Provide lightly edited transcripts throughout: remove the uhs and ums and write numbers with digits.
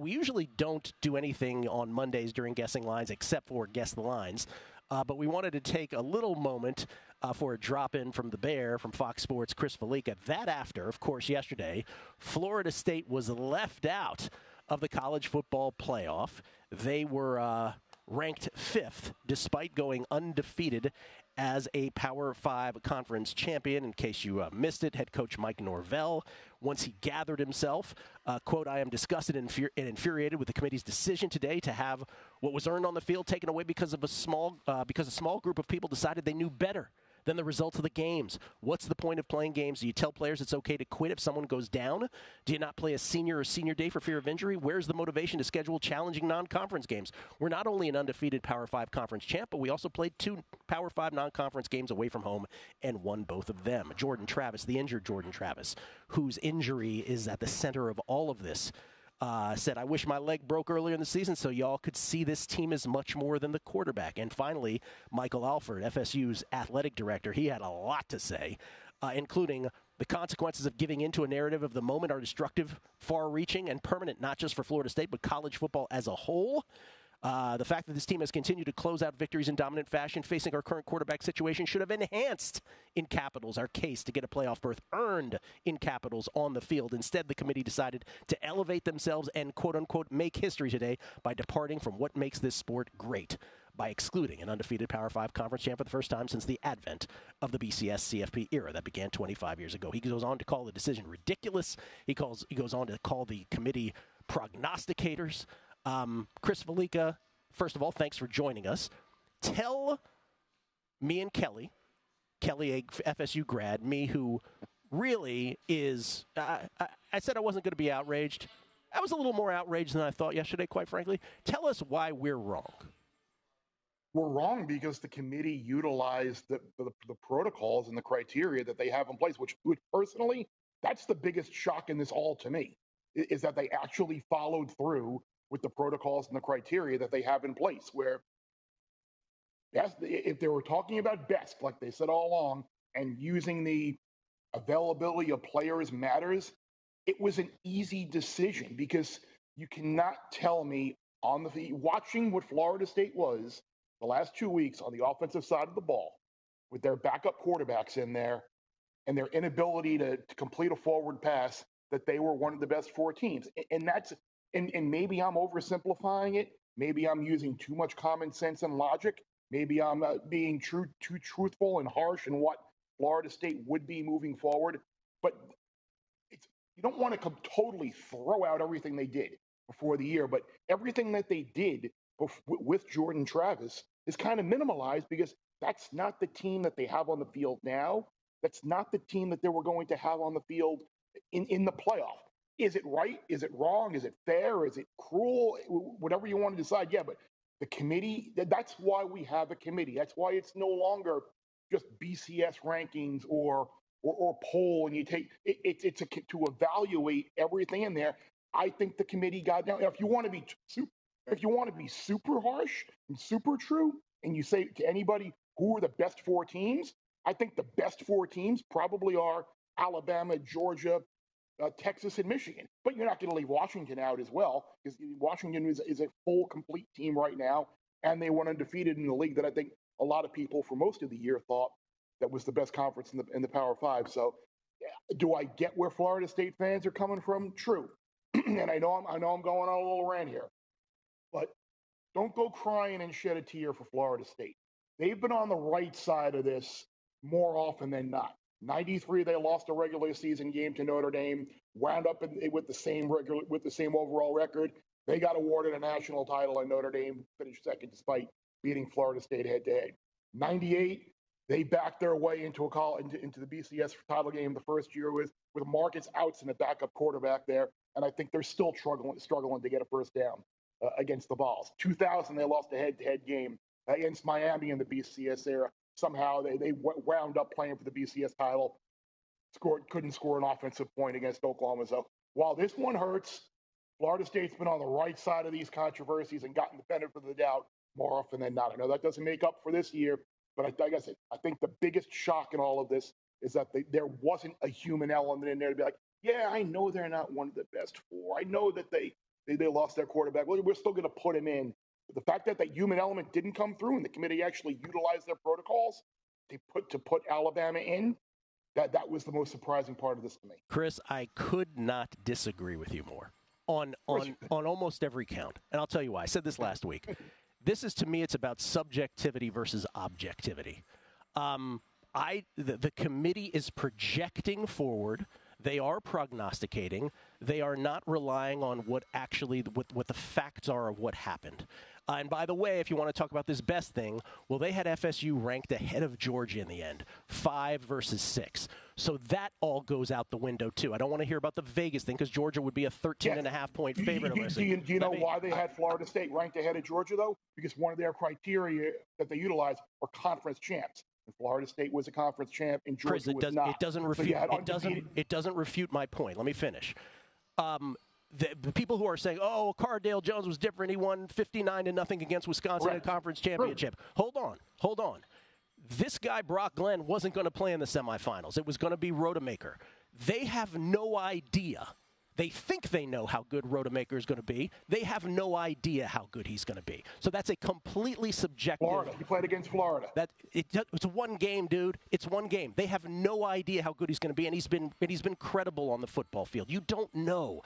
We usually don't do anything on Mondays during Guessing Lines except for Guess the Lines. But we wanted to take a little moment for a drop-in from the Bear, from Fox Sports' Chris Fallica. That after, of course, yesterday, Florida State was left out of the college football playoff. They were ranked 5th, despite going undefeated as a Power 5 conference champion. In case you missed it, head coach Mike Norvell, once he gathered himself, quote, "I am disgusted and infuriated with the committee's decision today to have what was earned on the field taken away because a small group of people decided they knew better than the results of the games. What's the point of playing games? Do you tell players it's okay to quit if someone goes down? Do you not play a senior day for fear of injury? Where's the motivation to schedule challenging non-conference games? We're not only an undefeated Power 5 conference champ, but we also played 2 Power 5 non-conference games away from home and won both of them." Jordan Travis, the injured Jordan Travis, whose injury is at the center of all of this, said, "I wish my leg broke earlier in the season so y'all could see this team is much more than the quarterback." And finally, Michael Alford, FSU's athletic director, he had a lot to say, including the consequences of giving into a narrative of the moment are destructive, far-reaching, and permanent, not just for Florida State, but college football as a whole. The fact that this team has continued to close out victories in dominant fashion facing our current quarterback situation should have enhanced, in capitals, our case to get a playoff berth earned, in capitals, on the field. Instead, the committee decided to elevate themselves and, quote-unquote, make history today by departing from what makes this sport great, by excluding an undefeated Power 5 conference champ for the first time since the advent of the BCS-CFP era that began 25 years ago. He goes on to call the decision ridiculous. He goes on to call the committee prognosticators. Chris Fallica, first of all, thanks for joining us. Tell me and Kelly, a FSU grad, me who really is, I said I wasn't going to be outraged. I was a little more outraged than I thought yesterday, quite frankly. Tell us why we're wrong. We're wrong because the committee utilized the protocols and the criteria that they have in place, which personally, that's the biggest shock in this all to me, is that they actually followed through with the protocols and the criteria that they have in place, where if they were talking about best, like they said all along, and using the availability of players matters, it was an easy decision, because you cannot tell me watching what Florida State was the last 2 weeks on the offensive side of the ball, with their backup quarterbacks in there and their inability to complete a forward pass, that they were one of the best 4 teams. And maybe I'm oversimplifying it. Maybe I'm using too much common sense and logic. Maybe I'm being too truthful and harsh in what Florida State would be moving forward. But you don't want to totally throw out everything they did before the year. But everything that they did with Jordan Travis is kind of minimalized, because that's not the team that they have on the field now. That's not the team that they were going to have on the field in the playoff. Is it right? Is it wrong? Is it fair? Is it cruel? Whatever you want to decide. Yeah, but the committee, that's why we have a committee. That's why it's no longer just BCS rankings or poll, and you take it's to evaluate everything in there. I think the committee got down. If you want to be super harsh and super true, and you say to anybody who are the best 4 teams, I think the best 4 teams probably are Alabama, Georgia, Texas, and Michigan. But you're not going to leave Washington out as well, because Washington is a full, complete team right now, and they went undefeated in the league that I think a lot of people for most of the year thought that was the best conference in the Power 5. So do I get where Florida State fans are coming from? True. And I know I'm going on a little rant here, but don't go crying and shed a tear for Florida State. They've been on the right side of this more often than not. 93, they lost a regular season game to Notre Dame, wound up with the same overall record. They got awarded a national title, and Notre Dame finished second despite beating Florida State head-to-head. 98, they backed their way into the BCS title game the first year with Marcus Outzen, a backup quarterback there, and I think they're still struggling to get a first down against the Vols. 2000, they lost a head-to-head game against Miami in the BCS era. Somehow they wound up playing for the BCS title, couldn't score an offensive point against Oklahoma. So while this one hurts, Florida State's been on the right side of these controversies and gotten the benefit of the doubt more often than not. I know that doesn't make up for this year, but like I said, I think the biggest shock in all of this is that there wasn't a human element in there to be like, yeah, I know they're not one of the best 4. I know that they they lost their quarterback. Well, we're still going to put him in. But the fact that that human element didn't come through and the committee actually utilized their protocols to put Alabama in, that was the most surprising part of this to me. Chris, I could not disagree with you more on almost every count. And I'll tell you why. I said this last week. This is, to me, it's about subjectivity versus objectivity. The committee is projecting forward. They are prognosticating. They are not relying on what the facts are of what happened. And by the way, if you want to talk about this best thing, well, they had FSU ranked ahead of Georgia in the end, 5 versus 6. So that all goes out the window, too. I don't want to hear about the Vegas thing because Georgia would be a 13.5-point favorite. Do you know why they had Florida State ranked ahead of Georgia, though? Because one of their criteria that they utilized were conference champs. And Florida State was a conference champ, and Georgia was not. It doesn't refute my point. Let me finish. The people who are saying, "Oh, Cardale Jones was different. He won 59-0 against Wisconsin in a conference championship." Hold on. This guy Brock Glenn wasn't going to play in the semifinals. It was going to be Rodemaker. They have no idea. They think they know how good Rodemaker is going to be. They have no idea how good he's going to be. So that's a completely subjective. Florida. He played against Florida. It's one game, dude. It's one game. They have no idea how good he's going to be, and he's been credible on the football field. You don't know.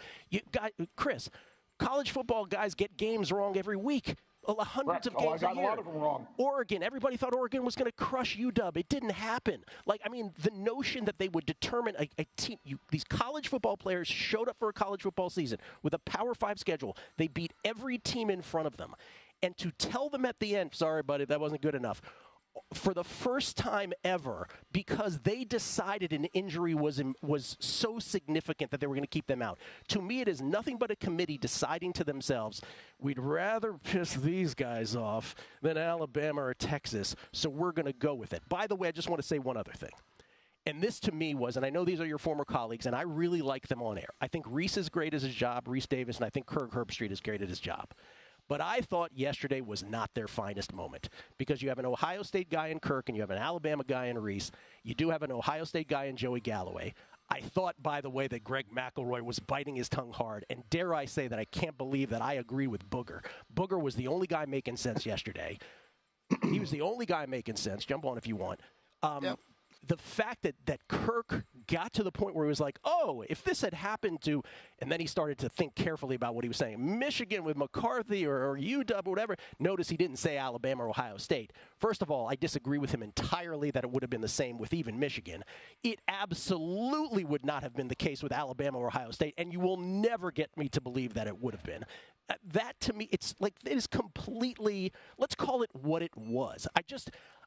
Chris, college football guys get games wrong every week. Hundreds of games a year. A lot of them wrong. Oregon, everybody thought Oregon was going to crush UW. It didn't happen. The notion that they would determine a team, these college football players showed up for a college football season with a Power 5 schedule. They beat every team in front of them. And to tell them at the end, sorry, buddy, that wasn't good enough, for the first time ever, because they decided an injury was so significant that they were going to keep them out. To me, it is nothing but a committee deciding to themselves, we'd rather piss these guys off than Alabama or Texas, so we're going to go with it. By the way, I just want to say one other thing. And this to me was, and I know these are your former colleagues, and I really like them on air. I think Reese is great at his job, Reese Davis, and I think Kirk Herbstreit is great at his job. But I thought yesterday was not their finest moment because you have an Ohio State guy in Kirk and you have an Alabama guy in Reese. You do have an Ohio State guy in Joey Galloway. I thought, by the way, that Greg McElroy was biting his tongue hard. And dare I say that I can't believe that I agree with Booger. Booger was the only guy making sense yesterday. He was the only guy making sense. Jump on if you want. Yep. The fact that Kirk got to the point where he was like, oh, if this had happened to, and then he started to think carefully about what he was saying, Michigan with McCarthy or UW or whatever. Notice he didn't say Alabama or Ohio State. First of all, I disagree with him entirely that it would have been the same with even Michigan. It absolutely would not have been the case with Alabama or Ohio State, and you will never get me to believe that it would have been. That, to me, it is completely, let's call it what it was.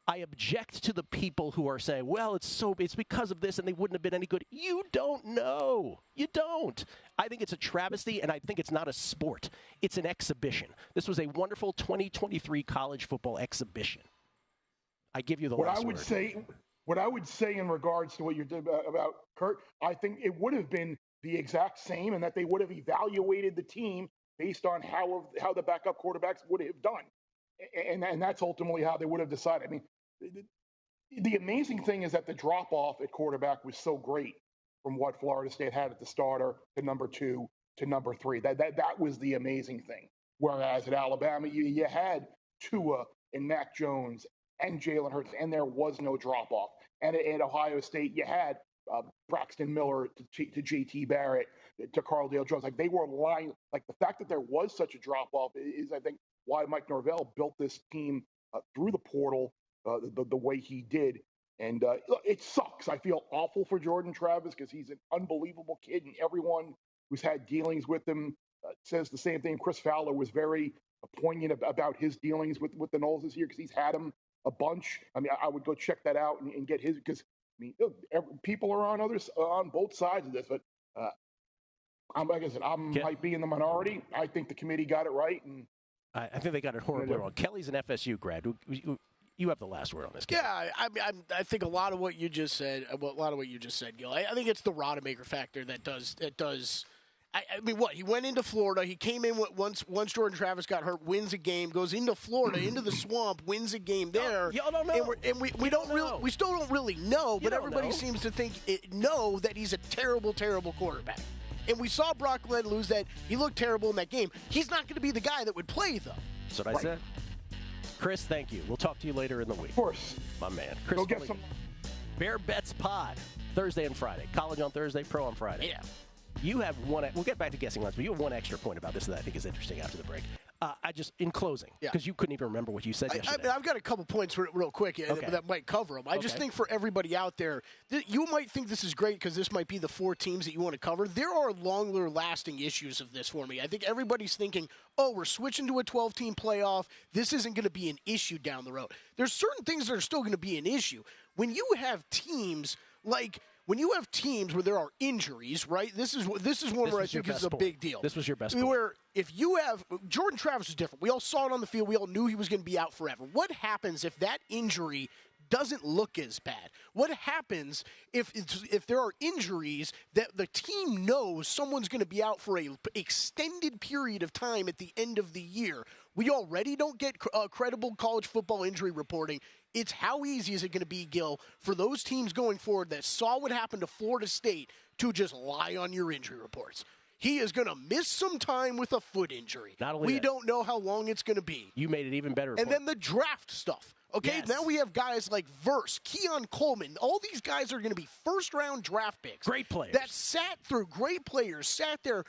I object to the people who are saying, well, it's because of this and they wouldn't have been any good. You don't know. You don't. I think it's a travesty, and I think it's not a sport. It's an exhibition. This was a wonderful 2023 college football exhibition. I give you the last word. What I would say in regards to what you did about Kurt, I think it would have been the exact same, and that they would have evaluated the team based on how the backup quarterbacks would have done. And that's ultimately how they would have decided. I mean, the amazing thing is that the drop-off at quarterback was so great from what Florida State had at the starter to number 2 to number 3. That was the amazing thing. Whereas at Alabama, you had Tua and Mac Jones and Jalen Hurts, and there was no drop-off. And at Ohio State, you had Braxton Miller to J.T. Barrett to Cardale Jones. They were lying. The fact that there was such a drop-off is, I think, why Mike Norvell built this team through the portal the way he did. And it sucks. I feel awful for Jordan Travis because he's an unbelievable kid, and everyone who's had dealings with him says the same thing. Chris Fowler was very poignant about his dealings with the Noles this year because he's had him a bunch. I mean, I would go check that out and get his, because people are on both sides of this. But like I said, might be in the minority. I think the committee got it right, and I think they got it horribly wrong. Kelly's an FSU grad. You have the last word on this game. Yeah, I think a lot of what you just said, Gil. I think it's the Rodemaker factor that does. I mean, what? He went into Florida. He came in once Jordan Travis got hurt, wins a game, goes into Florida, into the swamp, wins a game there. Y'all don't know. And we still don't really know, but everybody seems to know that he's a terrible, terrible quarterback. And we saw Brock Glenn lose that. He looked terrible in that game. He's not going to be the guy that would play, though. That's what I said. Chris, thank you. We'll talk to you later in the week. Of course. My man. Chris, go get some. Bear Bets Pod, Thursday and Friday. College on Thursday, pro on Friday. Yeah. You have one. We'll get back to guessing lines, but you have one extra point about this that I think is interesting after the break. In closing, because you couldn't even remember what you said yesterday. I've got a couple points real quick that might cover them. I just think for everybody out there, you might think this is great because this might be the 4 teams that you want to cover. There are longer-lasting issues of this for me. I think everybody's thinking, we're switching to a 12-team playoff. This isn't going to be an issue down the road. There's certain things that are still going to be an issue. When you have teams where there are injuries, right? This is one where I think is a big deal. This was your best point. Where if you have Jordan Travis is different. We all saw it on the field. We all knew he was going to be out forever. What happens if that injury doesn't look as bad? What happens if there are injuries that the team knows someone's going to be out for an extended period of time at the end of the year? We already don't get credible college football injury reporting. It's how easy is it going to be, Gil, for those teams going forward that saw what happened to Florida State to just lie on your injury reports? He is going to miss some time with a foot injury. We don't know how long it's going to be. You made it even better. And then the draft stuff. Okay, now we have guys like Verse, Keon Coleman. All these guys are going to be first-round draft picks. Great players. That sat there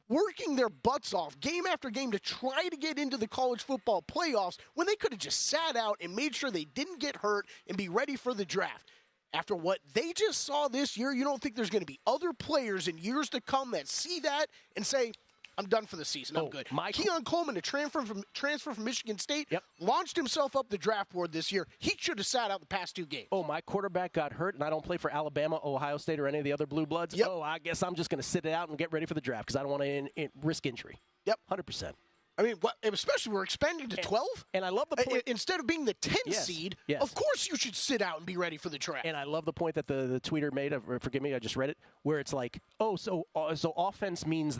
working their butts off game after game to try to get into the college football playoffs when they could have just sat out and made sure they didn't get hurt and be ready for the draft. After what they just saw this year, you don't think there's going to be other players in years to come that see that and say, I'm done for the season. I'm good. Keon Coleman, a transfer from Michigan State, launched himself up the draft board this year. He should have sat out the past 2 games. My quarterback got hurt, and I don't play for Alabama, Ohio State, or any of the other blue bloods. I guess I'm just going to sit it out and get ready for the draft because I don't want to risk injury. 100%. I mean, especially we're expanding to 12. And I love the point. Instead of being the 10th seed, of course you should sit out and be ready for the draft. And I love the point that the tweeter made, forgive me, I just read it, where it's like, so offense means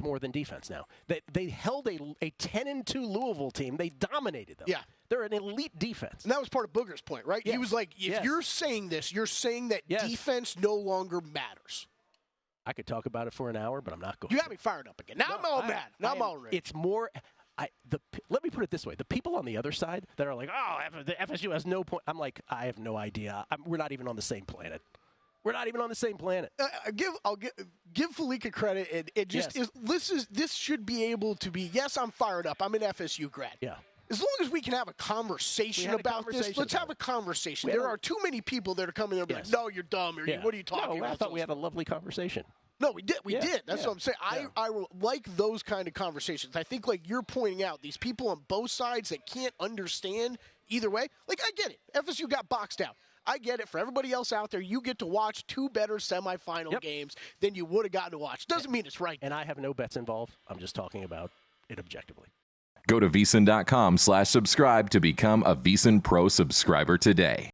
more than defense now. They held a 10-2 Louisville team. They dominated them. Yeah. They're an elite defense. And that was part of Booger's point, right? Yes. He was like, if you're saying this, you're saying that defense no longer matters. I could talk about it for an hour, but I'm not going to. You got me fired up again. Now I'm all mad. Now I'm all ready. It's more let me put it this way. The people on the other side that are like, the FSU has no point. I'm like, I have no idea. We're not even on the same planet. We're not even on the same planet. I'll give Fallica credit. It just is. This should be able to be. Yes, I'm fired up. I'm an FSU grad. Yeah. As long as we can have a conversation about this, let's have a conversation. There are too many people that are coming there and be like, no, you're dumb. Or what are you talking about? I thought we had a lovely conversation. No, we did. We did. That's what I'm saying. I like those kind of conversations. I think, like you're pointing out, these people on both sides that can't understand either way. Like, I get it. FSU got boxed out. I get it. For everybody else out there, you get to watch 2 better semifinal games than you would have gotten to watch. Doesn't mean it's right. And I have no bets involved. I'm just talking about it objectively. Go to VSiN.com/subscribe to become a VSiN Pro subscriber today.